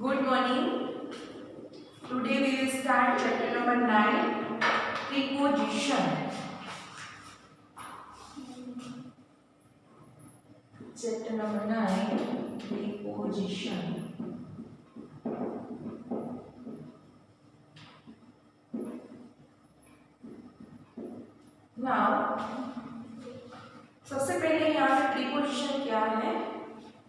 Good morning. Today we will start chapter number 9, preposition. Chapter number 9, preposition. Now, सबसे पहले यहाँ पे preposition क्या है?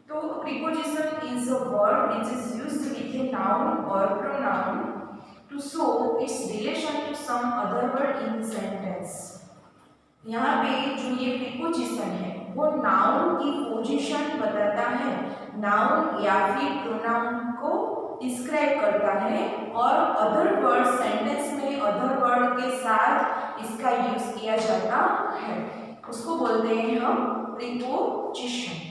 तो preposition is a word which is used with a noun or pronoun to show its relation to some other word in the sentence. यहाँ पे जो ये preposition है वो noun की position बताता है, noun या फिर pronoun को describe करता है और other word sentence में other word के साथ इसका use किया जाता है, उसको बोलते हैं हम preposition.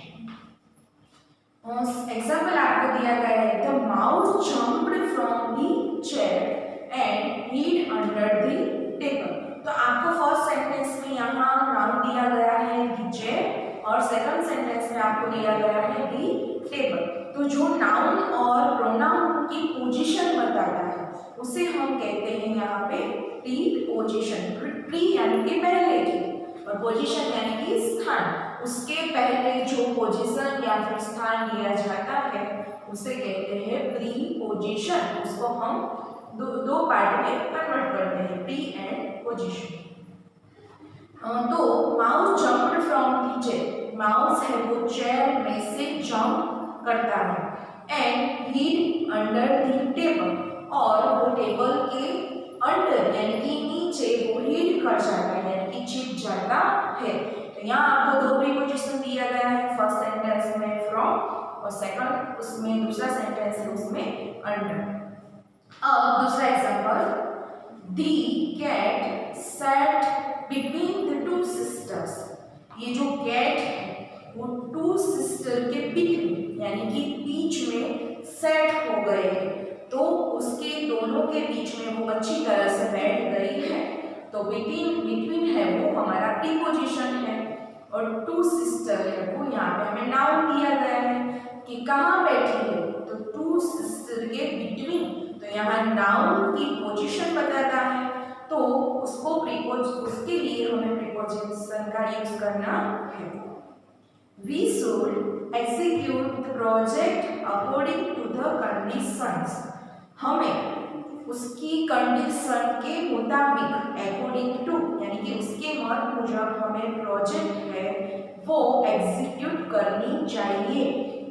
एग्जाम्पल आपको दिया गया है, the mouse jumped from the chair and hid under the table. तो आपको फर्स्ट सेंटेंस में यहाँ नाउन दिया गया है द चेयर और सेकंड सेंटेंस में आपको दिया गया है द टेबल. तो जो नाउन और प्रोनाउन की पोजीशन बताता है उसे हम कहते हैं यहाँ पे प्रीपोजिशन. प्री यानी कि पहले की और पोजीशन यानी कि स्थान, उसके पहले जो पोजीशन या फिर स्थान लिया जाता है उसे कहते हैं प्रीपोजिशन. उसको हम दो पार्ट में कन्वर्ट करते हैं, प्री एंड पोजीशन. तो mouse jumped from the chair, mouse है वो चेयर में से जंप करता है, and hid under the table और वो टेबल के अंडर यानी कि नीचे वो हिड कर जाता है यानी कि छिप जाता है. तो यहाँ आपको दो प्रीपोजिशन दिया गया है, फर्स्ट सेंटेंस में फ्रॉम और सेकंड उसमें दूसरा सेंटेंस है उसमें अंडर. अब दूसरा example, the cat sat between the two sisters. ये जो कैट है वो टू सिस्टर के बिटवीन यानी कि बीच में सेट हो गए हैं, तो उसके दोनों के बीच में वो अच्छी तरह से बैठ गई है. तो बिटवीन है वो हमारा प्रीपोजिशन है और टू सिस्टर है वो यहाँ पे हमें नाउन दिया गया है कि कहाँ बैठी है, तो टू सिस्टर के बिटवीन. तो यहाँ नाउन की पोजीशन बताता है तो उसको उसके लिए हमें प्रीपोजिशन का यूज करना है. We should execute the project according to the conditions. हमें उसकी कंडीशन के मुताबिक अकॉर्डिंग टू यानी कि उसके मत मुजब हमें प्रोजेक्ट है वो एग्जीक्यूट करनी चाहिए.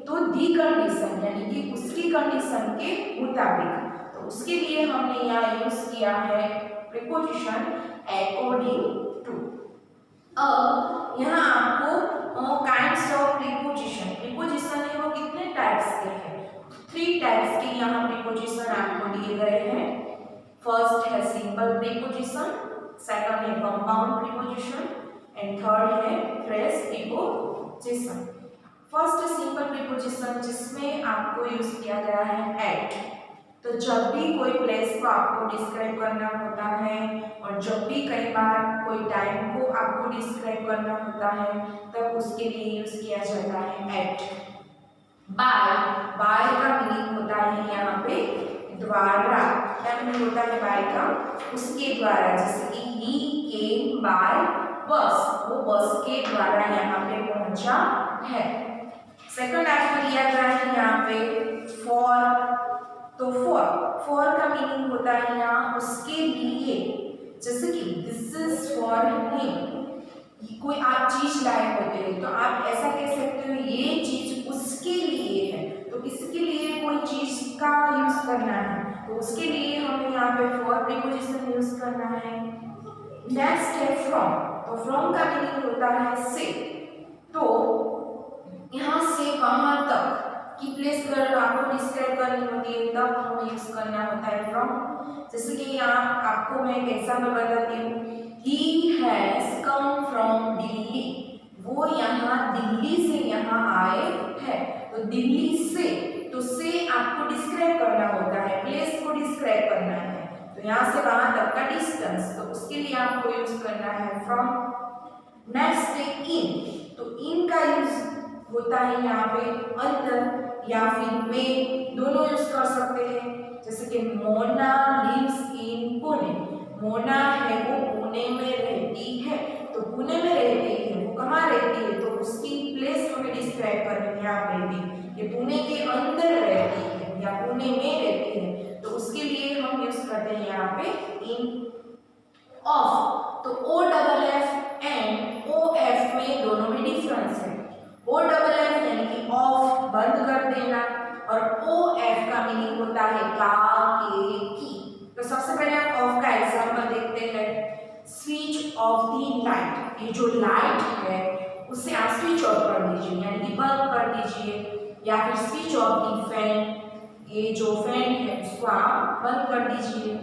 तो दी कंडीशन यानी कि उसकी कंडीशन के मुताबिक, तो उसके लिए हमने यहाँ यूज किया है प्रीपोजिशन अकॉर्डिंग टू. अब यहाँ आपको काइंड्स ऑफ प्रीपोजिशन है वो कितने टाइप्स के हैं, 3 टाइप्स के यहाँ प्रीपोजिशन आपको दिए गए हैं. फर्स्ट है सिंपल प्रीपोजिशन, सेकंड है कंपाउंड प्रीपोजिशन एंड थर्ड है phrase preposition. First simple preposition जिसमें आपको यूज किया गया है एट. तो जब भी कोई प्लेस को आपको डिस्क्राइब करना होता है और जब भी कई बार कोई टाइम को आपको डिस्क्राइब करना होता है तब उसके लिए यूज किया जाता है एट. बाय का मीनिंग होता है यहाँ पे द्वारा. क्या मीनिंग होता है बाय का? उसके द्वारा. जैसे कि ही केम बाय बस, वो बस के द्वारा यहाँ पे पहुंचा है. सेकंड आपको दिया गया है यहाँ पे फॉर. तो फॉर का मीनिंग होता है यहाँ उसके लिए. जैसे कि दिस इज फॉर हिम. कोई आप चीज लाए होते हैं तो आप ऐसा कह सकते हो ये चीज उसके लिए है. तो इसके लिए कोई चीज का यूज करना है तो उसके लिए हमें यहाँ पे फॉर प्रीपोजिशन यूज करना है. नेक्स्ट है फ्रॉम. तो फ्रॉम का मीनिंग होता है से. तो यहाँ से वहां तक की प्लेस अगर आपको डिस्क्राइब करनी होती है तब हमें यूज करना होता है फ्रॉम. जैसे कि यहाँ आपको मैं एक एग्जाम्पल बताती हूँ, he has come from Delhi. वो यहाँ दिल्ली से यहाँ आए हैं. तो दिल्ली से, तो से आपको डिस्क्राइब करना होता है, प्लेस को डिस्क्राइब करना है. तो यहाँ से वहां तक का डिस्टेंस, तो उसके लिए आपको यूज करना है फ्रॉम. नेक्स्ट है इन. तो इन का यूज होता है यहाँ पे अंदर या फिर मे दोनों यूज कर सकते हैं। जैसे कि मोना लिव्स इन पुणे, मोना है वो पुणे में रहती है। तो पुणे में रहती है, वो कहाँ रहती है, तो उसकी प्लेस हमें डिस्क्राइब करनी है यहाँ पे भी, कि पुणे के अंदर रहती है या पुणे में रहती है, तो उसके लिए हम यूज करते हैं यहाँ पे इन ऑफ। तो O double F and O F में दोनों में डिफरेंस है। ओ डबल एफ यानी कि ऑफ, बंद कर देना, और ओ एफ का मीनिंग होता है का, के, की। तो सबसे पहले हम ऑफ का एग्जांपल देखते हैं। स्विच ऑफ द लाइट, ये जो लाइट है उसे आप स्विच ऑफ कर दीजिए यानी कि बंद कर दीजिए, या फिर स्विच ऑफ द फैन, ये जो फैन है उसको आप बंद कर दीजिए।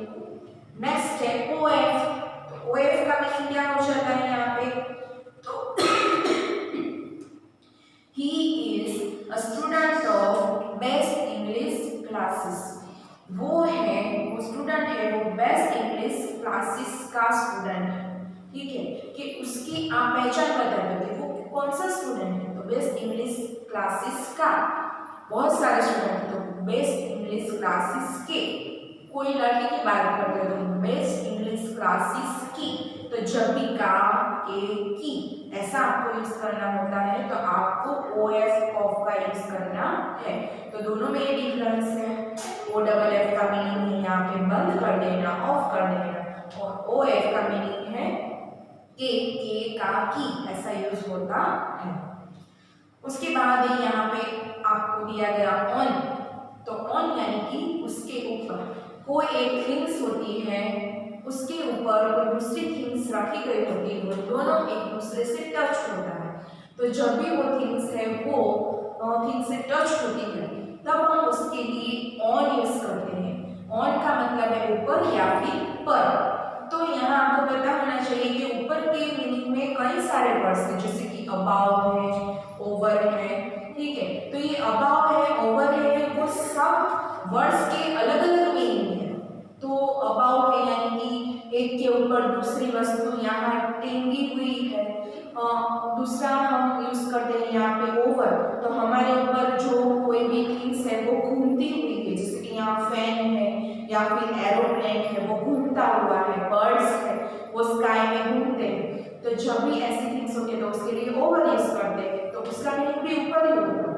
नेक्स्ट है ओ एफ। तो ओ एफ का मीनिंग क्या हो जाता है यहाँ पे, तो he is a student of best English classes, वो स्टूडेंट है, वो बेस्ट इंग्लिश क्लासेस का स्टूडेंट है। ठीक है, कि उसकी आप पहचान बता दो कि वो कौन सा स्टूडेंट है, तो बेस्ट इंग्लिश क्लासेस का। बहुत सारे स्टूडेंट हैं, तो बेस्ट इंग्लिश क्लासेस के। कोई लड़की की बात करते हो तो बेस्ट इंग्लिश क्लासेस की। तो जब भी का, के, की ऐसा आपको यूज करना होता है तो आपको ओ एफ ऑफ का यूज करना है। तो दोनों में ये डिफरेंस है। ओ डबल एफ का मीनिंग है यहाँ पे बंद कर देना, ऑफ कर देना, और ओ एफ का मीनिंग है के, का, की, ऐसा यूज होता है। उसके बाद यहाँ पे आपको दिया गया ऑन। तो ऑन यानी कि उसके ऊपर कोई एक थिंग्स होती है, उसके ऊपर कोई दूसरी थिंग्स रखी गई होती है, वो दोनों एक दूसरे से टच होता है। तो जब भी वो थिंग्स है वो थिंग से टच होती है तब हम उसके लिए ऑन यूज करते हैं। ऑन का मतलब है ऊपर या फिर पर। तो यहाँ आपको पता होना चाहिए कि ऊपर के मीनिंग में कई सारे वर्ड्स हैं, जैसे कि अबाव है, ओवर है। ठीक है, तो ये अबाव है, ओवर है, वो सब वर्ड्स के अलग अलग मीनिंग है। तो अबाव है यानी कि एक के ऊपर दूसरी वस्तु यहाँ टेंगी हुई है। दूसरा हम यूज करते हैं यहाँ पे ओवर, तो हमारे ऊपर जो कोई भी थिंग्स है वो घूमती हुई है, जैसे कि यहाँ फैन है या फिर एरोप्लेन है वो घूमता हुआ है, बर्ड्स है वो स्काई में घूमते हैं। तो जब भी ऐसी थिंग्स होती है तो उसके लिए ओवर यूज करते हैं, तो उसका मीनिंग भी ऊपर ही होगा।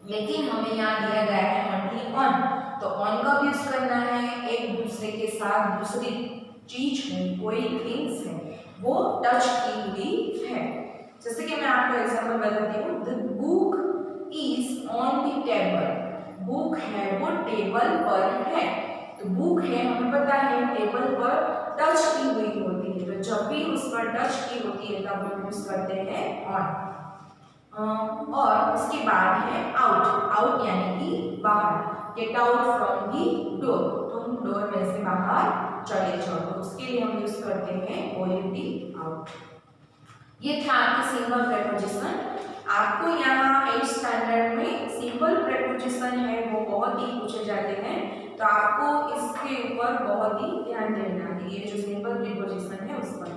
लेकिन हमें यहाँ दिया गया है ओनली ऑन, तो ऑन का भी यूज करना है एक दूसरे के साथ, दूसरी चीज है, कोई थिंग्स है वो टच की हुई है। जैसे कि मैं आपको एग्जांपल बताती हूँ, the book is on the table, book है वो टेबल पर है। तो बुक है हमें पता है टेबल पर टच की हुई होती है, तो जब भी उस पर टच की होती है तब हम यूज करते हैं ऑन। और उसके बाद है आउट। आउट यानी कि बाहर, get out from the door, तुम डोर में से बाहर चले जाओ, तो उसके लिए हम यूज करते हैं OUT, आउट। ये था आपके सिंपल प्रेपोजिशन। आपको यहाँ 8th स्टैंडर्ड में सिंपल प्रेपोजिशन है वो बहुत ही पूछे जाते हैं, तो आपको इसके ऊपर बहुत ही ध्यान देना है, ये जो सिंपल प्रीपोजिशन है उस पर।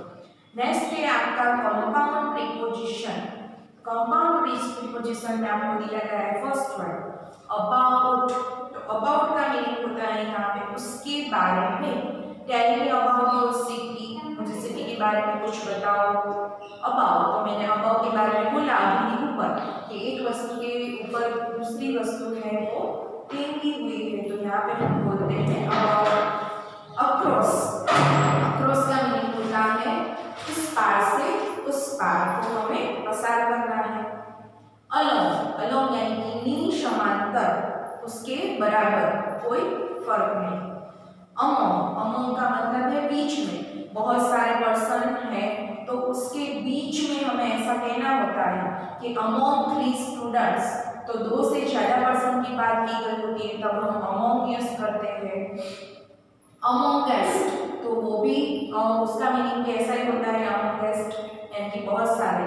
नेक्स्ट है आपका कंपाउंड प्रीपोजिशन। कंपाउंड प्रीपोजिशन में आपको दिया गया है फर्स्ट वर्ड अबाउट। तो अबाउट का मीनिंग होता है यहाँ पे उसके बारे में। Tell me about your city, मुझे सिटी के बारे में कुछ बताओ। अबाउट, तो मैंने अबाउट के बारे में बोला अभी ऊपर कि एक वस्तु के ऊपर दूसरी वस्तु है वो टेंगी हुई है, तो यहाँ पे हम बोलते हैं अबाउट। अक्रॉस, अक्रॉस का मीनिंग होता है इस पार से उस पार को हमें पसार करना है। अलोंग, अलोंग यानी कि नी समांतर, उसके बराबर, कोई फर्क नहीं। अमोंग, अमोंग का मतलब है बीच में, बहुत सारे पर्सन हैं तो उसके बीच में हमें ऐसा कहना होता है कि अमोंग 3 स्टूडेंट्स, तो 2 से ज़्यादा पर्सन की बात की गई होती है तब हम अमोंग यूज करते हैं। अमोंगेस्ट, तो वो भी उसका मीनिंग भी ऐसा ही होता है अमोंगेस्ट यानी कि बहुत सारे।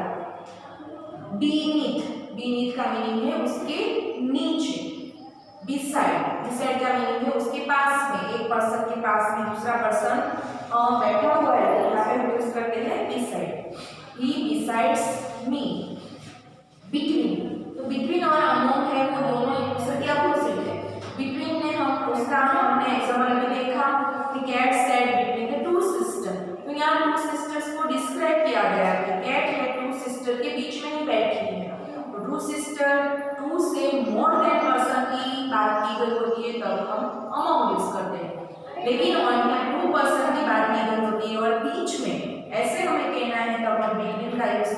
बीनीथ, बीनीथ का मीनिंग है उसके नीचे। बिसाइड, बिसाइड का मीनिंग है उसके पास में, एक पर्सन के पास में दूसरा पर्सन बैठा हुआ है, यहाँ पे हम यूज करते हैं बिसाइड। ही बिसाइड्स मी। बिटवीन, तो बिटवीन और अमोंग है वो दोनों एक दूसरे दूसरा हमने एग्जाम्पल में देखा कि cat sat between the two sister, तो यहाँ टू सिस्टर्स को डिस्क्राइब किया गया कि कैट है टू सिस्टर के बीच में ही बैठी है। तो टू सिस्टर, टू से मोर देन पर्सन की बात की गई होती है तब हम अमंग यूज करते हैं, लेकिन ओनली टू पर्सन की बात की गई होती है और बीच में ऐसे हमें कहना है तब हम बिटवीन का यूज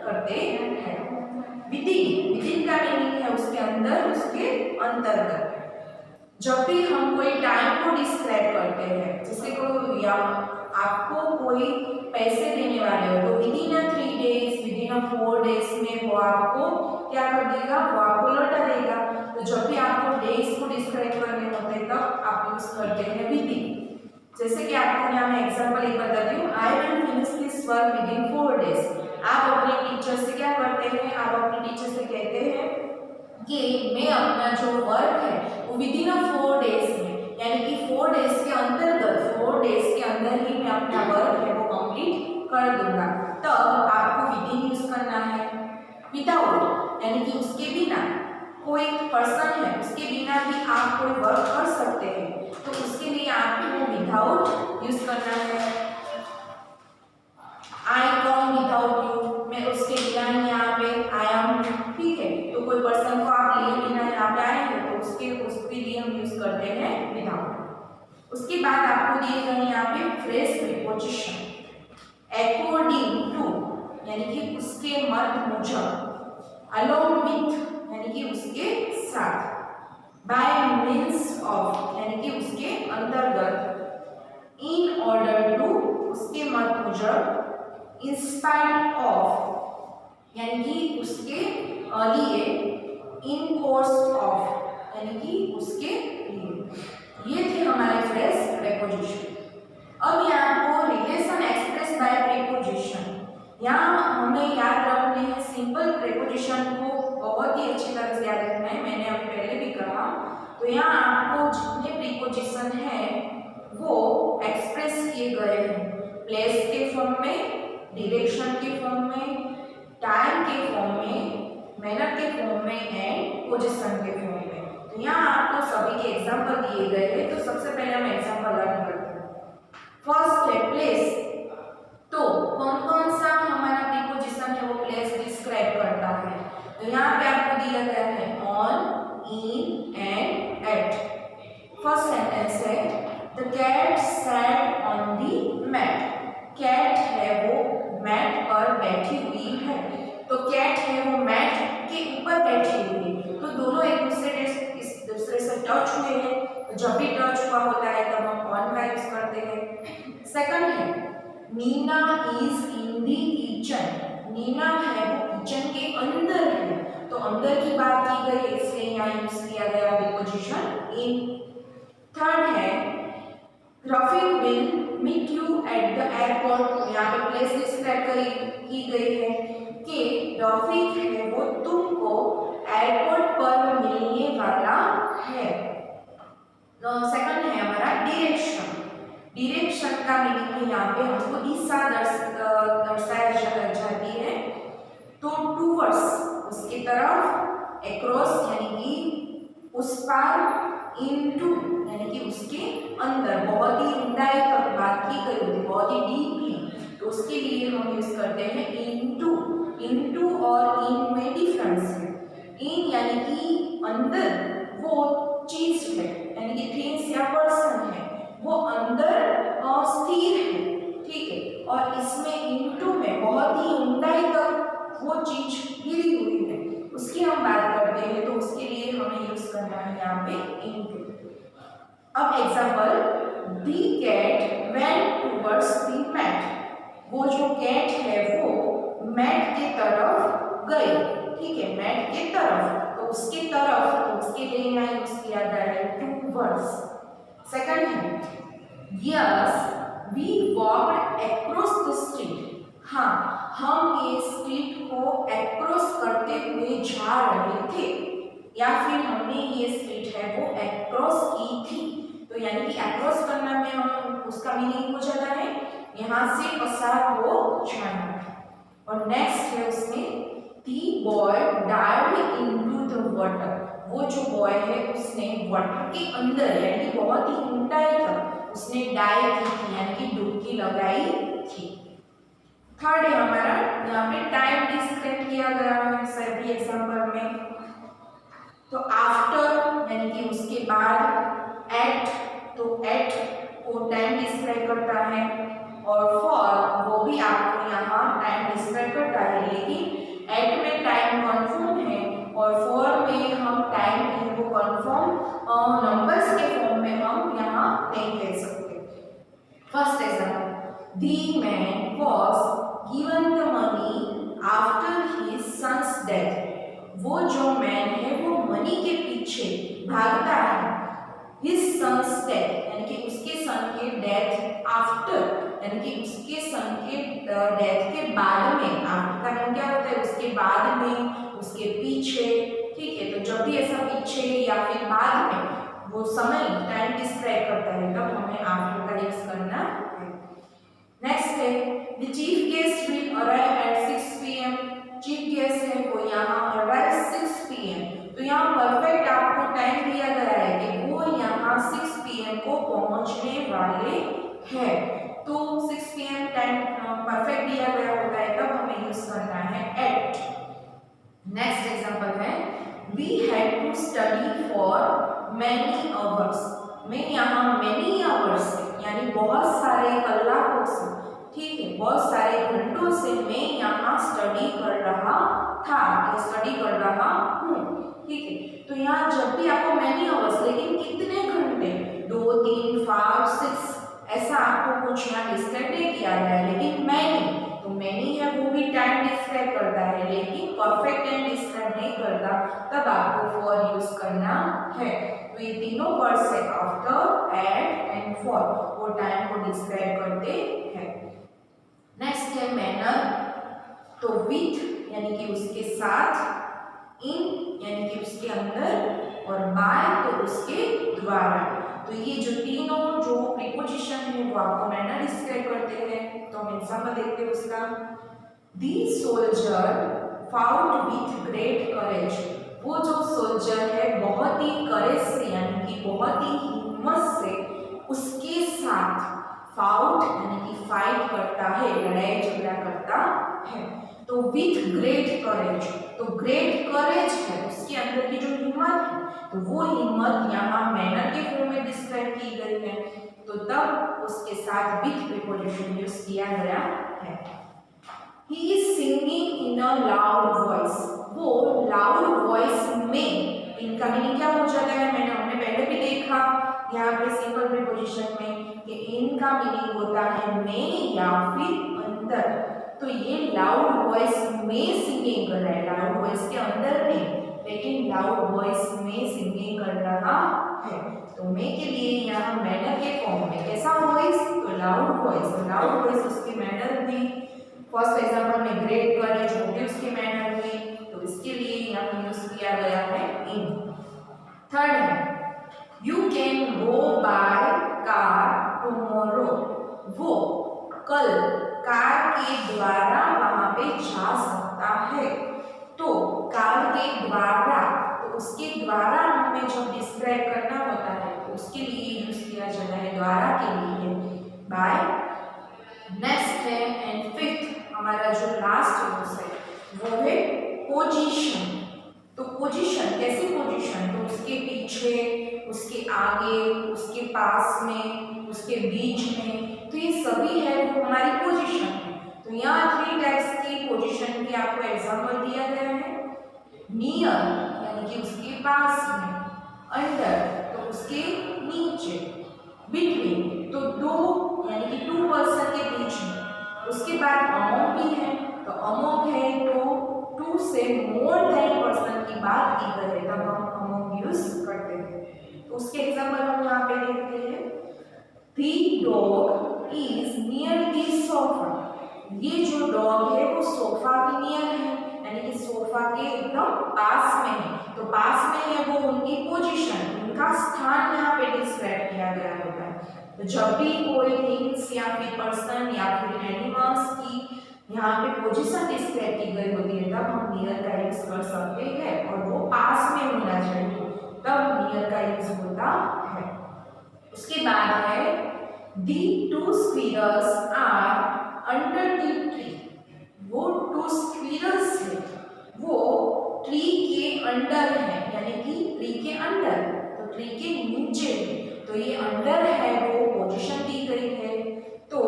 करते हैं। विदिन का मीनिंग है उसके अंदर, उसके अंतर्गत। जब भी हम कोई टाइम को डिस्क्राइब करते हैं, जैसे कोई या आपको कोई पैसे देने वाले हो तो विदिन 3 days, विदिन 4 days में वो आपको क्या कर देगा, वो आपको लौटा देगा। तो जब भी आपको डेज को डिस्क्राइब करने होते हैं तब आप यूज करते हैं विदिन। जैसे कि आपको यहाँ मैं एग्जांपल एक बताती हूँ, I will finish this work within 4 days। आप अपने टीचर से क्या करते हैं, आप अपने टीचर से कहते हैं कि मैं अपना जो वर्क है वो विदिन 4 days में, यानी कि 4 days के अंतर्गत, 4 days के अंदर ही मैं अपना वर्क है वो कंप्लीट कर दूंगा। तब आपको विदिन यूज करना है। विदाउट यानी कि उसके बिना, कोई पर्सन है उसके बिना भी आप कोई वर्क कर सकते हैं, तो उसके लिए आपको विदाउट यूज करना है। आई कम विदाउट यू, मैं उसके बिना ही यहाँ पे आई एम, ठीक है। तो कोई पर्सन को आप लिए बिना यहाँ पे आए हैं तो उसके लिए हम यूज करते हैं विदाउट। उसके बाद आपको दिए गए यहाँ पे फ्रेज प्रीपोजिशन, अकॉर्डिंग टू यानी कि उसके मत मुजब, अलोंग विथ यानी कि उसके साथ, बाय मीन्स ऑफ यानी कि उसके अंतर्गत, इन ऑर्डर टू उसके मत मुजब, इन स्पाइट ऑफ यानी कि उसके लिए, इन कोर्स ऑफ यानी कि उसके लिए। ये थे हमारे फ्रेज प्रीपोजिशन। अब यहाँ आपको रिलेशन एक्सप्रेस बाय प्रीपोजिशन, यहाँ हमें याद रखने हैं सिंपल प्रीपोजिशन को बहुत ही अच्छी तरह से याद रखना है, मैंने अभी पहले भी कहा। तो यहाँ आपको जितने प्रीपोजिशन हैं वो एक्सप्रेस किए गए हैं, प्लेस के फॉर्म में, डायरेक्शन के फॉर्म में, टाइम के फॉर्म में, मैनर के फॉर्म में एंड पोजीशन के फॉर्म में। तो यहाँ आपको सभी के एग्जांपल दिए गए हैं, तो सबसे पहले हम एग्जांपल लर्न करते हैं। फर्स्ट है प्लेस, तो कौन कौन सा हमारा प्रीपोजिशन है वो प्लेस डिस्क्राइब करता है। तो यहाँ पे आपको दिया गया है on, in and at. First sentence है the cat sat on the mat, cat है वो मैट पर बैठी हुई है। तो कैट है वो मैट के ऊपर बैठी हुई है, तो दोनों एक दूसरे से टच हुए हैं। तो जब भी टच हुआ होता है तब हम ऑन का यूज करते हैं। सेकंड है Nina is in the kitchen, Nina है वो किचन के अंदर है, तो अंदर की बात की गई इसलिए यहाँ यूज किया गया प्रीपोजिशन इन। थर्ड है Rafiq will meet you at the airport, यहाँ पे प्लेस डिस्क्राइब की गई है कि रफीक है वो तुमको एयरपोर्ट पर मिलने वाला है। सेकंड है हमारा डायरेक्शन, डायरेक्शन का मीनिंग है यहाँ पे हमको दिशा दर्शाया जाती है। तो टूवर्ड्स उसकी तरफ, अक्रॉस यानी कि उस पार, इनटू यानी कि उसके अंदर, बहुत ही ऊंचाई तक बात की गई होती, बहुत ही डीपली, तो उसके लिए हम यूज करते हैं इनटू। इनटू और इन में डिफरेंस है। इन यानी कि अंदर वो चीज है, यानी कि थिंग्स या पर्सन है वो अंदर स्थिर है, ठीक है। और इसमें इनटू में बहुत ही ऊंचाई तक वो चीज गिरी हुई है, उसकी हम बात करते हैं, तो उसके लिए हमें यूज करना है यहाँ पे इनटू। अब example, the cat went towards the mat, वो जो कैट है वो मैट के तरफ गई, ठीक है, मैट के तरफ, तो उसके तरफ, तो उसके लिए यहाँ यूज किया गया है टूवर्ड्स। सेकंड है yes we walked across the street, हाँ हम ये स्ट्रीट को अक्रॉस करते हुए जा रहे थे, या फिर हमने ये स्ट्रीट है वो अक्रॉस की थी। तो यानी कि अक्रॉस करना में हम उसका मीनिंग हो जाता है यहाँ से पसार हो जाना। और नेक्स्ट है उसमें दी boy dive into the water, वो जो बॉय है उसने वाटर के अंदर यानी कि बहुत ही ऊंचाई तक उसने डाइव की थी यानी कि डुबकी लगाई थी। थर्ड है हमारा यहाँ पे टाइम डिस्क्राइब किया गया है सभी एग्जांपल में। तो आफ्टर यानी कि उसके बाद, एट तो एट को टाइम डिस्क्राइब करता है, और फॉर वो भी आपको यहाँ टाइम डिस्क्राइब करता है, लेकिन एट में टाइम कन्फर्म है और फॉर में हम टाइम को कन्फर्म नंबर्स के फॉर्म में हम यहाँ नहीं कह सकते। First example, the man was given the money after his son's death. वो जो मैन है वो मनी के पीछे भागता है हिज सन्स डेथ यानी कि उसके सन के डेथ आफ्टर यानी कि उसके सन के डेथ के बाद में। आफ्टर का मीन क्या होता है? उसके बाद में, उसके पीछे। ठीक है, तो जब भी ऐसा पीछे या फिर बाद में वो समय टाइम डिस्क्राइब करता है तब हमें आफ्टर का यूज करना है। नेक्स्ट है the chief guest will arrive at 6 PM। Chief guest है वो यहाँ अराइव 6 PM। तो यहाँ परफेक्ट आपको टाइम दिया गया है कि वो यहाँ 6 PM को पहुंचने वाले हैं। तो 6 PM टाइम परफेक्ट दिया गया होता है तब हमें यूज करना है एट। नेक्स्ट एग्जांपल है we had to study for many hours. मैं यहाँ मैनी आवर्स यानी बहुत सारे कलाकों से, ठीक है, बहुत सारे घंटों से मैं यहाँ स्टडी कर रहा था, स्टडी कर रहा हूँ। ठीक है, तो यहाँ जब भी आपको मैनी आवर्स, लेकिन कितने घंटे, 2, 3, 5, 6 ऐसा आपको कुछ यहाँ डिस्क्राइब नहीं किया गया है, लेकिन मैनी तो मैनी है वो भी टाइम डिस्क्राइब करता है लेकिन परफेक्ट टाइम डिस्क्राइब नहीं करता, तब आपको फॉर यूज करना है। तो ये तीनों वर्ड्स है आफ्टर, एट एंड फॉर, वो टाइम को डिस्क्राइब करते हैं। नेक्स्ट है मैनर। तो विथ यानी कि उसके साथ, इन यानी कि उसके अंदर, और बाय तो उसके द्वारा। तो ये जो तीनों जो प्रीपोजिशन है वो आपको मैनर डिस्क्राइब करते हैं। तो हम एग्जांपल देखते हैं उसका। The soldier fought with great courage. वो जो सोल्जर है बहुत ही करेज से यानी कि बहुत ही हिम्मत से उसके साथ फाउट यानी कि फाइट करता है, लड़ाई झगड़ा करता है। तो विथ ग्रेट करेज, तो ग्रेट करेज है उसके अंदर की जो हिम्मत है, तो वो हिम्मत यहाँ मैनर के फॉर्म में डिस्क्राइब की गई है। तो तब उसके साथ विथ प्रीपोजिशन यूज किया गया है। He is singing in a loud voice। वो लाउड वॉइस में, इनका मीनिंग क्या हो जाता है? हमने पहले भी देखा यहाँ पे सिंपल प्रीपोजिशन में कि इनका मीनिंग होता है में या फिर अंदर। तो ये लाउड वॉइस में सिंगिंग कर रहा है, लाउड वॉइस के अंदर नहीं, लेकिन लाउड वॉइस में सिंगिंग कर रहा है। तो में के लिए यहाँ मैनर के फॉर्म में कैसा वॉइस? तो लाउड वॉइस। तो लाउड वॉइस उसकी मैनर हुई। फर्स्ट एग्जांपल में ग्रेट करेज वो भी उसकी मैनर हुई, तो इसके लिए यहाँ यूज किया गया है इन। थर्ड है you can go by car tomorrow. वो कल कार के द्वारा वहां पे जा सकता है। तो कार के द्वारा, तो उसके द्वारा हमें जब डिस्क्राइब करना होता है तो उसके लिए यूज किया जाता है, द्वारा के लिए बाय। नेक्स्ट है एंड फिफ्थ हमारा जो लास्ट यूज है वो है पोजीशन। तो पोजीशन, कैसी पोजीशन? तो उसके पीछे, उसके आगे, उसके पास में, उसके बीच में, तो ये सभी है वो हमारी पोजीशन है। तो यहाँ 3 टाइप्स की पोजीशन की आपको एग्जांपल दिया गया है। नियर यानी कि उसके पास में, अंडर तो उसके नीचे, बिटवीन तो दो यानी कि 2 पर्सन के बीच में, उसके बाद अमोंग भी है। तो अमोंग है तो 2 से मोर देन पर्सन की बात की गई है तब हम अमोंग यूज करते हैं। तो उसके एग्जांपल हम यहाँ पे देखते हैं। The dog is near the sofa। ये जो डॉग है वो सोफा के नियर है यानी कि सोफा के एकदम पास में है। तो पास में है वो उनकी पोजीशन, उनका स्थान यहाँ पे डिस्क्राइब किया गया होता है। तो जब भी कोई थिंग्स या फिर पर्सन या फिर एनिमल्स की यहाँ पे पोजीशन डिस्क्राइब की गई होती है तब हम नियर का यूज कर सकते हैं और वो पास में होना चाहिए। तब नियर का यूज होता है। उसके बाद है the two squirrels are under the tree. वो टू स्क्विरल्स है वो ट्री के अंडर है, यानी कि ट्री के अंदर, तो ट्री के नीचे। तो ये अंडर है वो पोजीशन दी गई है, तो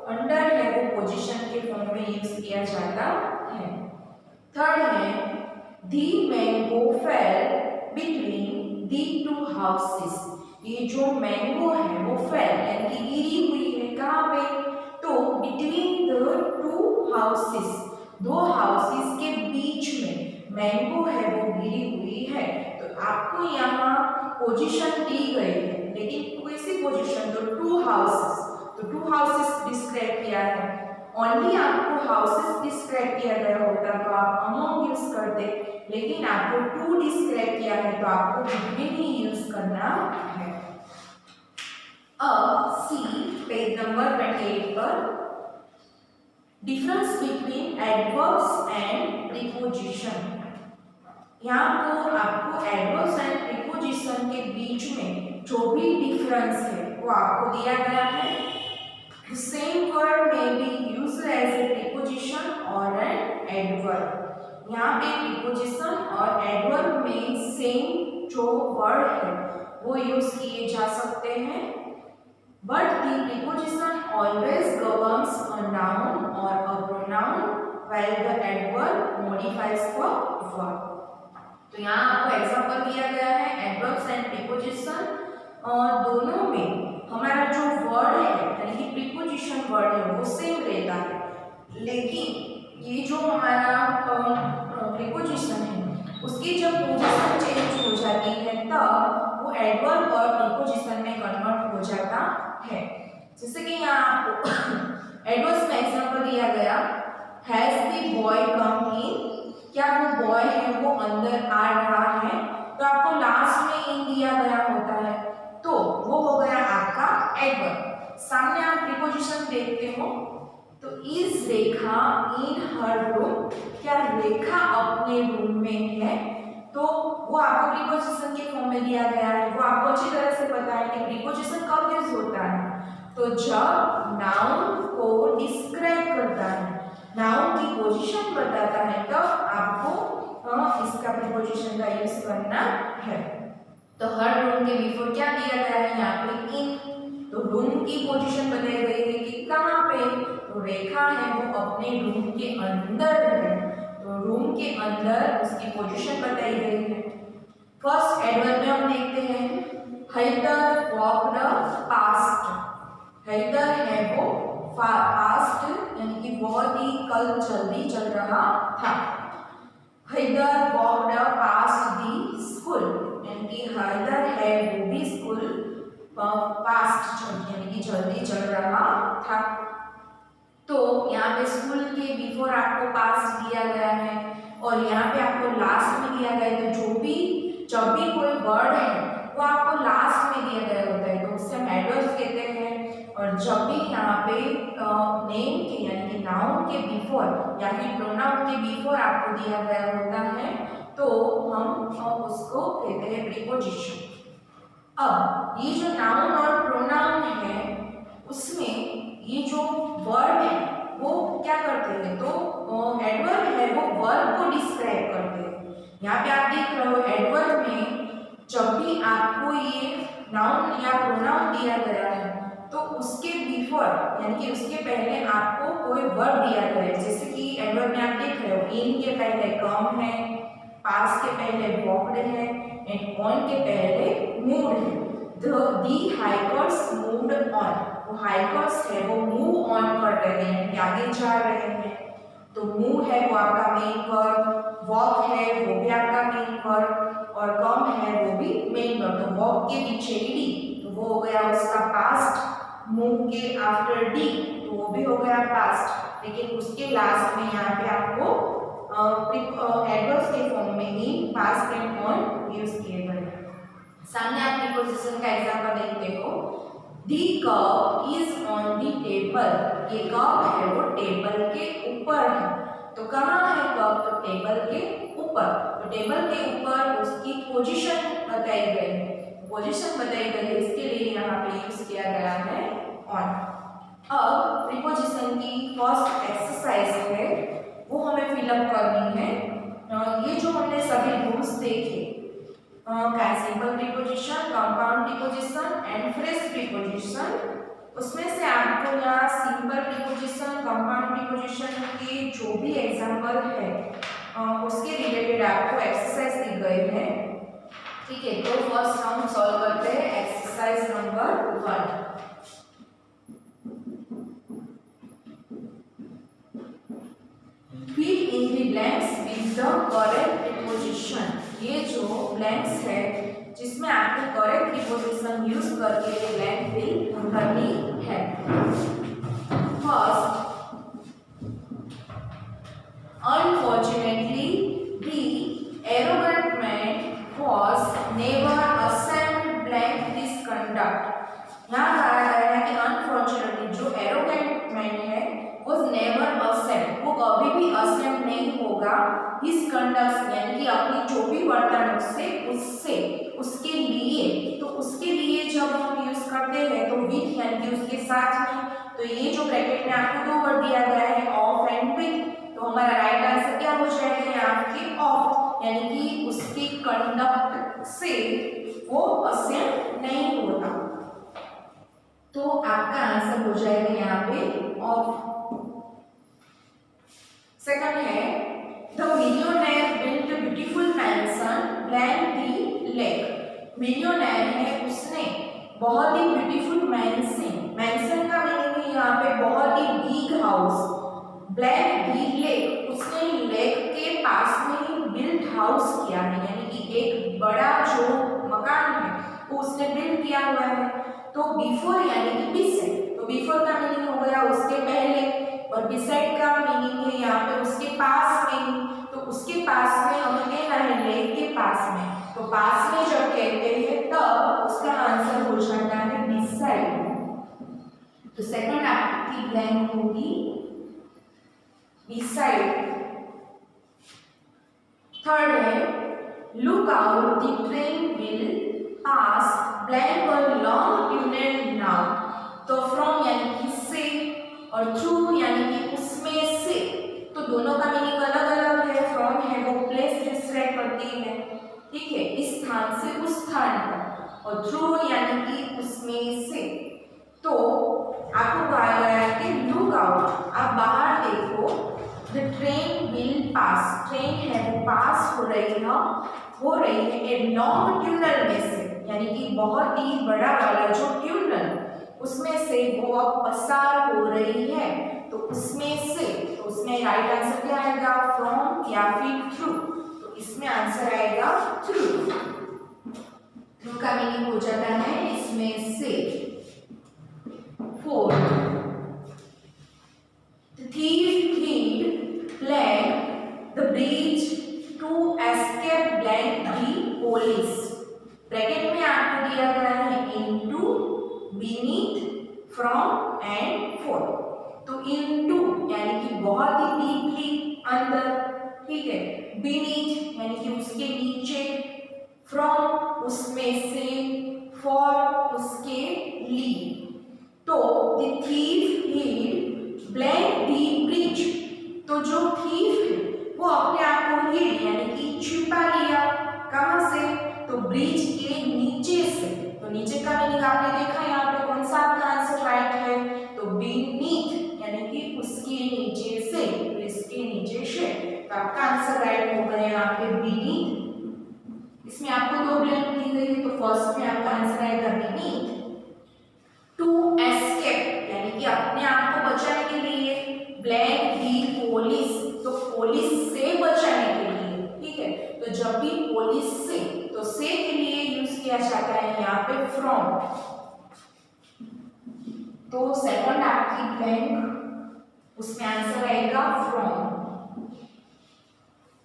अंडर है वो पोजीशन के फॉर्म में यूज किया जाता है। थर्ड है the mango fell between the two houses. ये जो मैंगो है वो फेल यानी कि गिरी हुई है, कहाँ पे? तो बिटवीन द टू हाउसेस, दो हाउसेस के बीच में मैंगो है वो गिरी हुई है। तो आपको यहाँ पोजीशन दी गई है, लेकिन कैसी पोजीशन? तो टू हाउसेस, तो टू हाउसेस डिस्क्राइब किया है। ओनली आपको हाउसेस डिस्क्राइब किया गया होता तो आप अमंग यूज करते, लेकिन आपको टू डिस्क्राइब किया है तो आपको बिटवीन ही यूज करना है। अब सी पेज नंबर 28 पर difference between adverbs and preposition. यहाँ को आपको एडवर्ब्स एंड प्रीपोजिशन के बीच में जो भी डिफरेंस है वो आपको दिया गया है। सेम वर्ड में be used as a preposition और एन एडवर्ब। यहाँ पे प्रीपोजिशन और एडवर्ब में सेम जो वर्ड है वो यूज किए जा सकते हैं, but the preposition always governs a noun और a pronoun while the adverb modifies the verb. तो यहाँ आपको एग्जांपल दिया गया है एडवर्ब्स एंड प्रीपोजिशन, दोनों में हमारा जो वर्ड है यानी कि प्रीपोजिशन वर्ड है वो सेम रहता है, लेकिन ये जो हमारा प्रीपोजिशन है उसकी जब पोजीशन चेंज हो जाती है तब वो एडवर्ब और प्रीपोजिशन में कन्वर्ट हो जाता है। जैसे कि यहाँ आपको एडवर्ब्स में एग्जांपल दिया गया, हैज द बॉय कम इन। क्या वो बॉय है वो अंदर आ रहा है? तो आपको लास्ट में इन दिया गया होता है, तो वो हो गया आपका एडवर्ब। सामने आप प्रीपोजिशन देखते हो, तो is Rekha in her room. क्या रेखा अपने रूम में है? तो वो आपको प्रीपोजिशन के फॉर्म में दिया गया है। वो आपको अच्छी तरह से पता है कि प्रीपोजिशन कब यूज होता है, तो जब नाउन को डिस्क्राइब करता है, नाउन की पोजीशन बताता है, तब आपको इसका प्रीपोजिशन का यूज करना है। तो हर रूम के बिफोर क्या दिया गया है यहाँ पे? इन। तो रूम की पोजीशन बताई गई है कि कहाँ पे? तो रेखा है वो अपने रूम के अंदर है, तो रूम के अंदर उसकी पोजीशन बताई गई है। फर्स्ट एडवर्ब में हम देखते हैं हैदर वॉक्ड पास्ट। हैदर है वो पास्ट यानी कि बहुत ही कल जल्दी चल रहा था। हैदर वॉक्ड पास्ट दी स्कूल यानी कि हैदर है वो भी स्कूल पास्ट यानी कि जल्दी चल रहा था। तो यहाँ पे स्कूल के बिफोर आपको पास्ट दिया गया है और यहाँ पे आपको लास्ट में दिया गया है, तो जब भी कोई वर्ड है वो आपको लास्ट में दिया गया होता है तो उससे हम एडवर्ब्स कहते हैं। और जब भी यहाँ पे नेम के यानी कि नाउन के बिफोर या फिर प्रोनाउन के बिफोर आपको दिया गया होता है तो हम उसको कहते हैं प्रीपोजिशन। अब ये जो नाउन और प्रोनाउन है उसमें ये जो वर्ड है वो क्या करते हैं? तो एडवर्ब है वो वर्ब को डिस्क्राइब करते हैं। यहाँ पे आप देख रहे हो एडवर्ब में जब भी आपको ये नाउन या प्रोनाउन दिया गया है तो उसके बिफोर यानी कि उसके पहले आपको कोई वर्ब दिया गया है। जैसे कि एडवर्ब में आप देख रहे हो इन के पहले कम है, पास के पहले वॉक्ड है एंड ऑन के पहले मूव्ड है। दी हाइकर्स मूव्ड ऑन, वो हाइकर्स है वो मूव ऑन कर रहे हैं, आगे जा रहे हैं। तो मूव है वो आपका मेन वर्ब, वॉक है वो भी आपका मेन वर्ब और कम है वो भी मेन वर्ब। तो वॉक के पीछे डी तो वो हो गया उसका पास्ट, मूव के आफ्टर डी तो वो भी हो गया पास्ट, लेकिन उसके लास्ट में यहाँ पे आपको एडवर्ब्स के फॉर्म में ही पास्ट एंड ऑन यूज किए गए। सामने आप प्रीपोजिशन का एग्जांपल देखते हो, the cup is on the table. ये कप है वो टेबल के ऊपर है। तो कहाँ है कप? तो टेबल के ऊपर। तो और टेबल के ऊपर उसकी पोजीशन बताई गई है, पोजीशन बताई गई है, इसके लिए यहाँ पे यूज किया गया है ऑन। अब प्रीपोजिशन की फर्स्ट एक्सरसाइज है वो हमें फिलअप करनी है। ये जो हमने सभी रूल्स देखे, simple preposition, compound preposition and phrase preposition, उसमें से आपको यहाँ सिंपल प्रीपोजिशन, कंपाउंड प्रीपोजिशन के जो भी एग्जाम्पल है उसके रिलेटेड आपको एक्सरसाइज दी गई है। ठीक है, तो फर्स्ट हम सॉल्व करते हैं exercise number 1। Fill in the blanks with the correct preposition. ये जो ब्लैंक्स है जिसमें आपको करेक्ट प्रीपोजिशन यूज करके ये ब्लैंक फिल करनी है। First, unfortunately the arrogant man was never ashamed blank this conduct। यहाँ कहा गया है कि अनफॉर्चुनेटली जो एरोगेंट मैन है वो नेवर ashamed, वो कभी भी ashamed नहीं होगा इस कंडक्ट यानी कि अपनी जो भी वर्तन उससे उसके लिए। तो उसके लिए जब हम यूज करते हैं तो विथ यानी कि उसके साथ में, तो ये जो ब्रैकेट में आपको दो वर्ड दिया गया है ऑफ एंड विथ, तो हमारा राइट आंसर क्या हो जाएगा यहाँ पे ऑफ, यानी कि उसकी कंडक्ट से वो ashamed नहीं होता, तो आपका आंसर हो जाएगा यहाँ पे ऑफ। सेकंड है the millionaire built beautiful mansion blank the lake. Millionaire है उसने बहुत ही ब्यूटीफुल मैंशन, मैंशन का मीनिंग है यहाँ पे बहुत ही big house, blank the lake उसने लेक के पास में ही बिल्ट हाउस किया है, यानी कि एक बड़ा जो मकान है वो उसने बिल्ड किया हुआ है। तो बिफोर यानी कि बिसाइड, तो बिफोर का मीनिंग हो गया उसके पहले, और बिसाइड का मीनिंग है यहाँ पे उसके पास में, तो उसके पास में हमें कहना है लेक के पास में, तो पास में जब कहते हैं तब उसका आंसर हो जाता है बिसाइड। तो सेकंड आपकी ब्लैंक होगी बिसाइड। थर्ड है look out the train will pass blank और लॉन्ग ट्यूनल नाउ। तो फ्रॉम यानी कि से और थ्रू यानी कि उसमें से, तो दोनों का मीनिंग अलग अलग है। फ्रॉम है वो प्लेस डिस्क्राइब करती है, ठीक है, इस स्थान से उस स्थान पर, और थ्रू यानी कि उसमें से। तो आपको कहा गया है कि लुक आउट, आप बाहर देखो, the train will pass, train है वो पास हो रही है ए लॉन्ग ट्यूनल में से, यानी कि बहुत ही बड़ा वाला जो ट्यूनल उसमें से वो अब पसार हो रही है, तो उसमें से, तो उसमें राइट आंसर क्या आएगा फ्रॉम या फिर थ्रू, तो इसमें आंसर आएगा थ्रू। थ्रू का मीनिंग हो जाता है इसमें से। Fourth, the thief hid blank the bridge to escape blank the police। Bracket में आपको दिया गया है into, beneath, from and for। तो into यानी कि बहुत ही डीपली अंदर, ठीक है, beneath यानी कि उसके नीचे, from उसमें से, for उसके लिए। तो the thief hid blank the bridge, तो जो thief है वो अपने आप को hid यानी कि छिपा लिया, कहां से, तो ब्रिज के नीचे से। तो नीचे का मीनिंग आपने देखा यहाँ पे कौन सा आपका आंसर राइट है, तो बीनीथ यानी कि उसके नीचे से, ब्रिज के नीचे से, तो आपका आंसर राइट होगा यहाँ पे बीनीथ। इसमें आपको दो ब्लैंक दी गई है, तो फर्स्ट में आपका आंसर आएगा बीनीथ। टू एस्केप यानी कि अपने आप को बचाने के लिए, ब्लैंक दी पुलिस, तो पुलिस से बचाने के लिए, ठीक है, तो जब भी पुलिस से, तो से के लिए यूज किया जाता है यहाँ पे फ्रॉम। तो सेकंड आपकी ब्लैंक, उसमें आंसर आएगा फ्रॉम।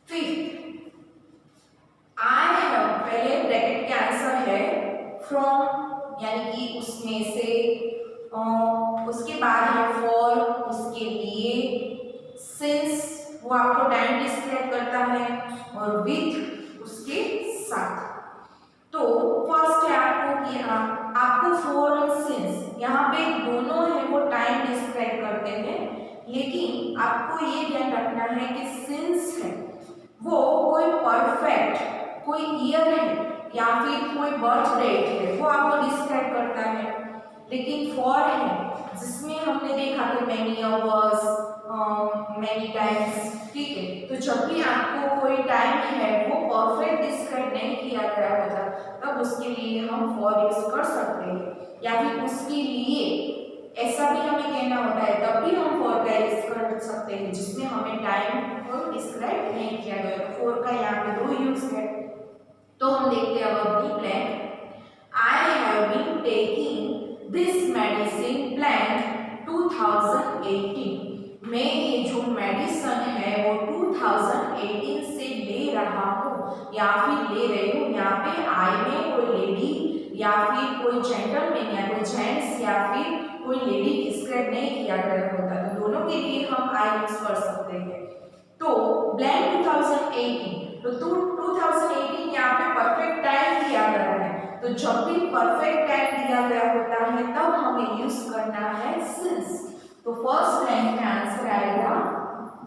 फिफ्थ, आई हैव, पहले ब्रैकेट के आंसर है फ्रॉम यानी कि उसमें से, उसके बाद है फॉर उसके लिए, सिंस वो आपको टाइम डिस्क्राइब करता है, और विथ लेकिन आपको ये ध्यान रखना है कि सिंस है वो कोई परफेक्ट, कोई ईयर है या फिर कोई बर्थ डेट है वो आपको डिस्क्राइब करता है। लेकिन फॉर है जिसमें हमने देखा कि मैनी आवर्स, मैनी टाइम्स, ठीक है। तो जब भी आपको कोई टाइम है वो परफेक्ट डिस्क्राइब नहीं किया गया होता तब उसके लिए हम फॉर यूज कर सकते हैं, या फिर उसके लिए ऐसा भी हमें कहना होता है तब भी हम फॉर का यूज कर सकते हैं जिसमें हमें टाइम को डिस्क्राइब नहीं किया गया। तो फॉर का यहाँ पे दो यूज है। तो हम देखते हैं अब अपनी blank. I have been taking this medicine blank 2018। मैं ये जो मेडिसिन है वो 2018 से ले रहा हूँ या फिर ले रही हूँ। यहाँ पे आई में कोई लेडी या फिर कोई जेंटलमैन या कोई जेंट्स या फिर कोई लेडी डिस्क्राइब नहीं किया गया होता, तो दोनों के लिए हम आई यूज कर सकते हैं। तो ब्लैंक 2018, तो 2018 यहाँ पे परफेक्ट टाइम दिया गया है। तो जब भी परफेक्ट टाइम दिया गया होता है तब हमें यूज करना है सिंस। तो फर्स्ट ब्लैंक में आंसर आएगा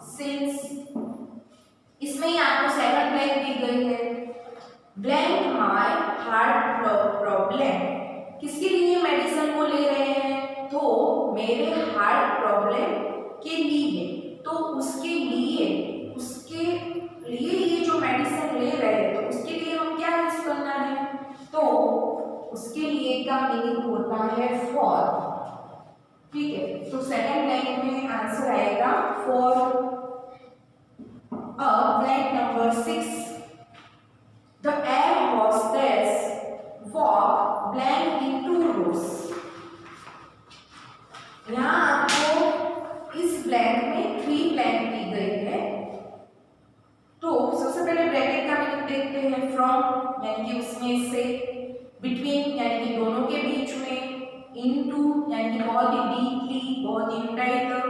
सिंस। इसमें ही आपको सेकंड ब्लैंक दी गई है, ब्लैंक माय हार्ट प्रॉब्लम। किसके लिए मेडिसिन को ले रहे हैं? तो मेरे हार्ट प्रॉब्लम के लिए। तो उसके लिए ये जो मेडिसिन ले रहे हैं तो उसके लिए हम क्या यूज करना है? तो उसके लिए का मीनिंग होता है फॉर, ठीक है। तो सेकंड ब्लैंक में आंसर आएगा फॉर। अब blank number 6, the air hostess walk blank in 2 rows। यहाँ आपको इस ब्लैंक में 3 ब्लैंक दी गई है। तो सबसे पहले ब्रैकेट का मीनिंग देखते हैं, फ्रॉम यानी कि उसमें से, बिटवीन यानी कि दोनों के बीच में, इनटू यानी कि बहुत ही डीपली, बहुत ही ऊंचाई तक,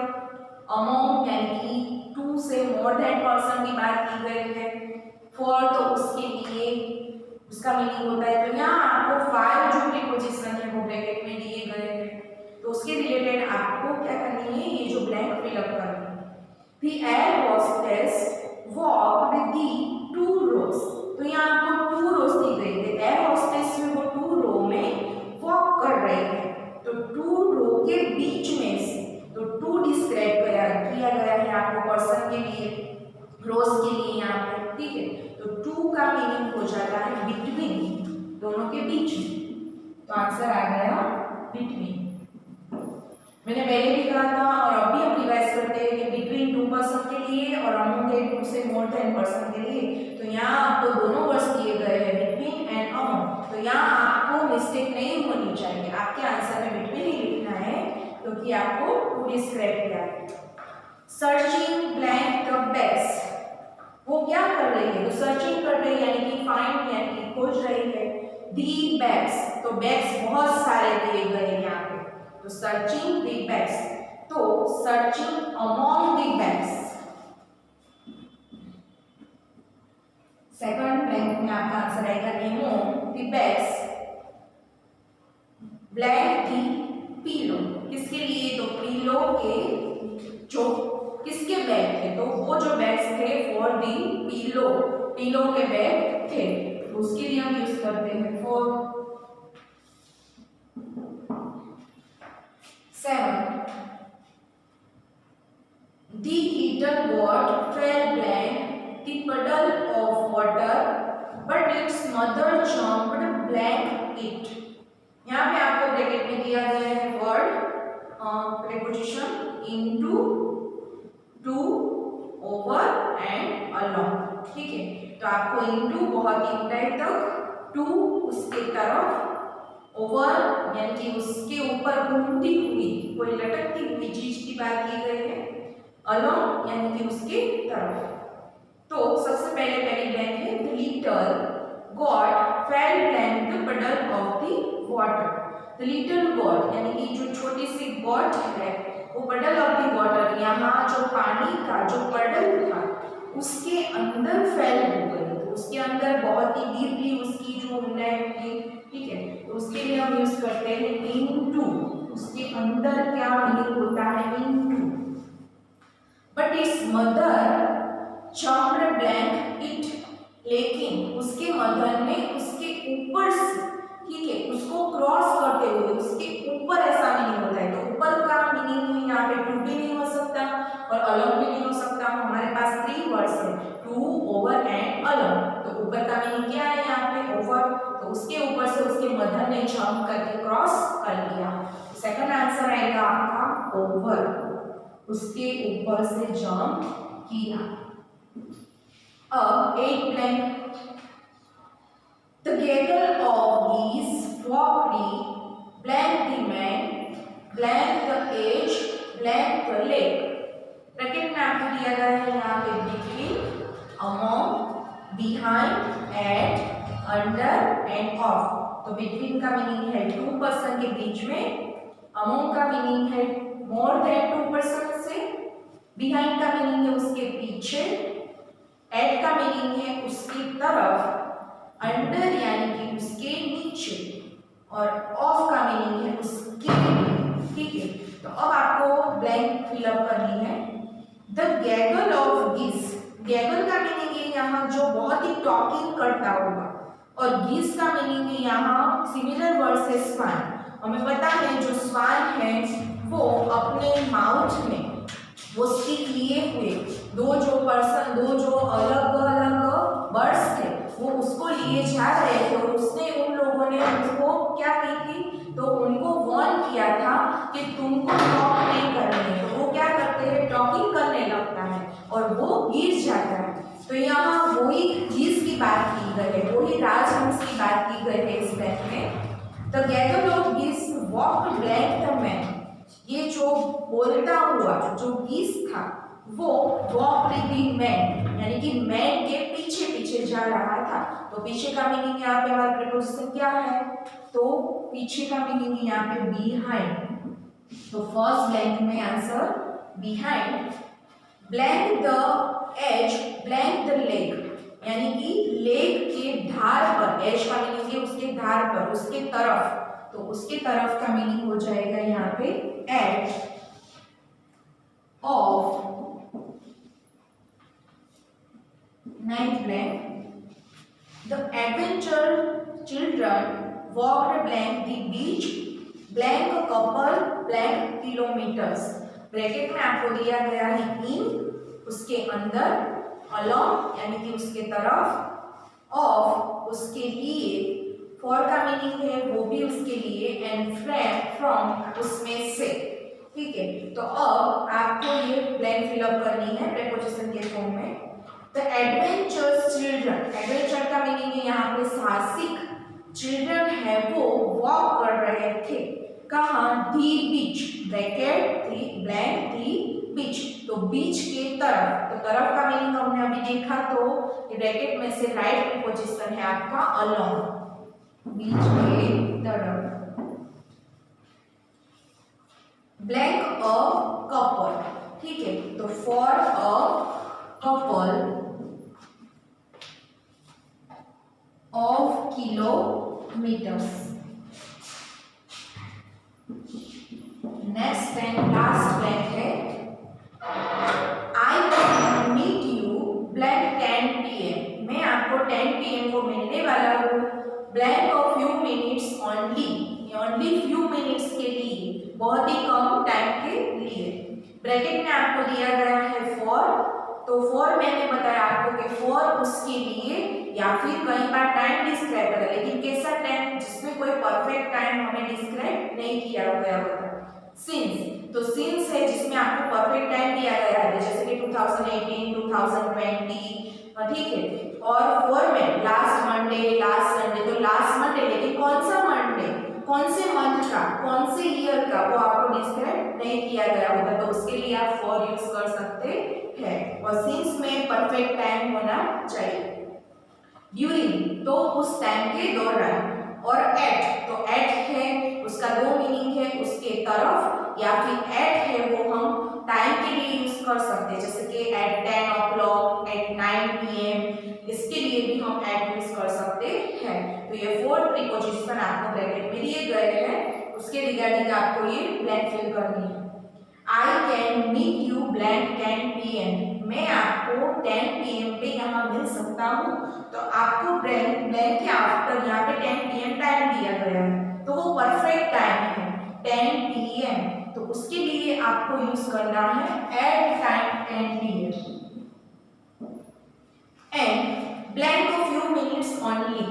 अमोंग यानी कि 2 से मोर देन पर्सन की बात की गई है, फॉर तो उसके लिए उसका मीनिंग होता है। तो यहाँ आपको 5 जो प्रीपोजिशन है वो ब्रैकेट में दिए गए हैं, तो उसके रिलेटेड आपको क्या करनी है, ये जो ब्लैंक फिलअप करनी है। The air hostess walked the 2 rows। तो यहाँ आपको 2 rows दी गई है, एयर होस्टेस में वो 2 रो में वॉक कर रहे हैं। तो 2 रो के बीच में से, तो 2 डिस्क्राइब किया गया है आपको पर्सन के लिए, रोज के लिए यहाँ पे, ठीक है। तो 2 का मीनिंग हो जाता है बिटवीन, दोनों के बीच में। तो आंसर आ गया बिटवीन। मैंने पहले भी कहा था और अब भी हम रिवाइज करते हैं कि बिटवीन 2 पर्सन के लिए और अमोंग 2 से मोर देन पर्सन के लिए। तो यहाँ आपको दोनों वर्ड्स दिए गए हैं, बिटवीन एंड अमोंग। तो यहाँ आपको मिस्टेक नहीं होनी चाहिए, आपके आंसर में बिटवीन ही लिखना है क्योंकि आपको 2 डिस्क्राइब किया है। सर्चिंग ब्लैंक द बैग्स, वो क्या कर रही है? तो सर्चिंग कर रही है यानी कि फाइंड यानी कि खोज रही है। दी बैग्स, तो बैग्स बहुत सारे दिए गए हैं यहाँ पे, तो सर्चिंग दी बैग्स, तो सर्चिंग अमॉन्ग दी बैग्स। सेकंड ब्लैंक में आपका आंसर आएगा रिमूव दी बैग्स ब्लैंक दी पीलो। किसके लिए? तो पीलो के जो किसके बैग थे? तो वो जो बैग्स थे फॉर दी पीलो, पीलो के बैग थे, तो उसके लिए हम यूज करते हैं for. 7, the little goat fell blank the puddle of water but its mother jumped blank it। यहाँ पे आपको ब्रैकेट में दिया गया है word preposition into, to, over and along, ठीक है। तो आपको इनटू बहुत ही ऊंचाई तक, टू उसके तरफ, ओवर यानी कि उसके ऊपर घूमती हुई कोई लटकती हुई चीज की बात की गई है, अलोंग यानी कि उसके तरफ। तो सबसे पहली ब्लैंक है the little got fail blank the puddle of the water. The little got यानी कि जो छोटी सी गॉट है वो puddle ऑफ द वाटर, यहाँ जो पानी का जो puddle था उसके अंदर फेल हो गई, तो उसके अंदर बहुत ही डीपली उसकी जो ऊंचाई थी, ठीक है। तो उसके लिए हम यूज करते हैं इनटू। उसके अंदर क्या मीनिंग होता है? Into. But it's mother jumped blank it, लेकिन उसके मदर ने उसके ऊपर से, ठीक है, उसको क्रॉस करते हुए, उसके ऊपर ऐसा मीनिंग होता है, तो ऊपर का मीनिंग है यहाँ पे टू भी नहीं हो सकता और अलग भी नहीं हो सकता। हमारे पास 3 वर्ड्स है, टू, ओवर एंड अलग। तो ऊपर का मीनिंग क्या है यहाँ पे? ओवर। तो उसके ऊपर से उसके मदर ने जंप करके क्रॉस कर लिया। सेकंड आंसर आएगा आपका ओवर, उसके ऊपर से जंप किया। अब 8 blank, the gaggle of geese walked blank the man, blank the age, blank the lake। Bracket में आपको दिया गया है यहाँ पे between, among, behind, at, under and off। तो between का मीनिंग है 2 पर्सन के बीच में, among का मीनिंग है more than 2 पर्सन से, behind का मीनिंग है उसके पीछे, at का मीनिंग है उसकी तरफ, अंडर यानी कि उसके नीचे, और ऑफ का मीनिंग है उसके, ठीक है। तो अब आपको ब्लैंक फिलअप करनी है। द गैगल ऑफ गीस, गैगल का मीनिंग है यहाँ जो बहुत ही टॉकिंग करता होगा, और गीस का मीनिंग है यहाँ सिमिलर वर्ड से स्वान। हमें पता है जो स्वान है वो अपने माउथ में वो स्टिक लिए हुए दो जो अलग अलग बर्ड्स थे वो उसको लिए जा रहे थे, और उसने उन लोगों ने उनको क्या की थी, तो उनको वार्न किया था कि तुमको टॉक नहीं करनी है। तो वो क्या करते हैं, टॉकिंग करने लगता है और वो गिर जाता है। तो यहाँ वही गीस की बात की गई है, वही राजहंस की बात की गई है इस बैंक में। द गैगल ऑफ गीस वॉक्ड ब्लैंक द मैन, ये जो बोलता हुआ जो गीस था वो वॉक्ड द मैन यानी कि मैन के पीछे पीछे जा रहा था। तो पीछे का मीनिंग यहाँ पे हमारा प्रीपोजिशन क्या है, तो पीछे का मीनिंग यहाँ पे बिहाइंड। तो फर्स्ट ब्लैंक में answer behind. Blank the edge, blank the leg यानी कि लेग के धार पर, एज का मीनिंग है उसके धार पर, उसके तरफ। तो उसके तरफ का मीनिंग हो जाएगा यहाँ पे edge of. Ninth blank, the adventure children walked blank the beach, blank couple, blank kilometres. Bracket में आपको दिया गया है इन, उसके अंदर, अलॉन्ग यानी कि उसके तरफ, ऑफ उसके लिए, फॉर का मीनिंग है वो भी उसके लिए, एंड फ्रॉम उसमें से, ठीक है। तो अब आपको ये ब्लैंक फिलअप करनी है प्रीपोजिशन के फॉर्म में। द एडवेंचर्स चिल्ड्रन, एडवेंचर का मीनिंग है यहाँ पे साहसिक, चिल्ड्रन है वो वॉक कर रहे थे, कहाँ, दी बीच, ब्रैकेट दी ब्लैंक दी बीच, तो बीच के तरफ। तो तरफ का मीनिंग हमने अभी देखा, तो ब्रैकेट में से राइट प्रीपोजिशन है आपका अलोंग, बीच के तरफ। ब्लैंक अ कपल, ठीक है, तो for a couple of kilometres. Next and last blank है, I can meet you blank 10 PM, मैं आपको 10 PM को मिलने वाला हूँ, blank of few minutes only, only few minutes के लिए, बहुत ही कम टाइम के लिए। ब्रैकेट में आपको दिया गया है फॉर, तो फॉर मैंने बताया आपको कि फॉर उसके लिए या फिर कई बार टाइम डिस्क्राइब करा, लेकिन कैसा टाइम जिसमें कोई परफेक्ट टाइम हमें डिस्क्राइब नहीं किया गया होता। सिंस, तो सिंस है जिसमें आपको परफेक्ट टाइम दिया गया है, जैसे कि 2018, 2020, ठीक है। और फॉर में लास्ट मंडे, लास्ट संडे, तो लास्ट मंडे, लेकिन कौन सा मंडे, कौन से मंथ का, कौन से ईयर का, वो आपको डिस्क्राइब नहीं किया गया होता, तो उसके लिए आप फॉर यूज कर सकते हैं। और सिंस में परफेक्ट टाइम होना चाहिए। ड्यूरिंग, तो उस टाइम के दौरान, और एट, तो एट है उसका दो मीनिंग है, उसके तरफ, या फिर एट है वो हम टाइम के लिए यूज कर सकते हैं, जैसे कि एट 10 o'clock, एट 9 PM, इसके लिए भी हम एट यूज कर सकते हैं। तो ये 4 प्रीपोजिशन आपको ब्रैकेट में दिए गए हैं, उसके रिगार्डिंग आपको ये ब्लैंक फिल करनी है। I can meet you blank 10 PM, मैं आपको 10 PM पे यहाँ मिल सकता हूँ। तो आपको ब्लैंक के आफ्टर यहाँ पे 10 PM टाइम दिया गया है, तो वो परफेक्ट टाइम है 10 PM, तो उसके लिए आपको यूज करना है at time and period and blank को few minutes only,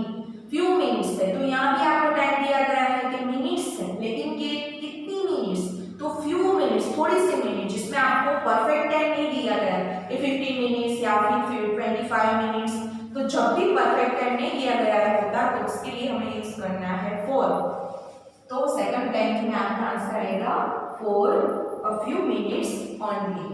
few minutes है तो यहाँ भी आपको टाइम दिया गया है कि मिनट्स है, लेकिन कितनी मिनट्स, तो फ्यू मिनट्स, थोड़ी सी मिनट, जिसमें आपको परफेक्ट टाइम नहीं दिया गया है कि 15 मिनट्स या फिर 25 मिनट्स। तो जब भी परफेक्ट टाइम नहीं दिया गया होता तो उसके लिए हमें यूज करना है फॉर। तो सेकंड ब्लैंक में आपका आंसर आएगा for a few minutes only.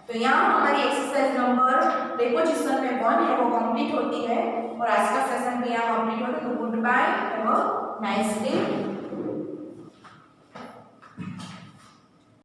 तो यहाँ हमारी एक्सरसाइज नंबर प्रीपोजिशन में 1 है वो कंप्लीट होती है और आज का सेशन भी यहाँ कंप्लीट होता है। तो goodbye, have a nice day.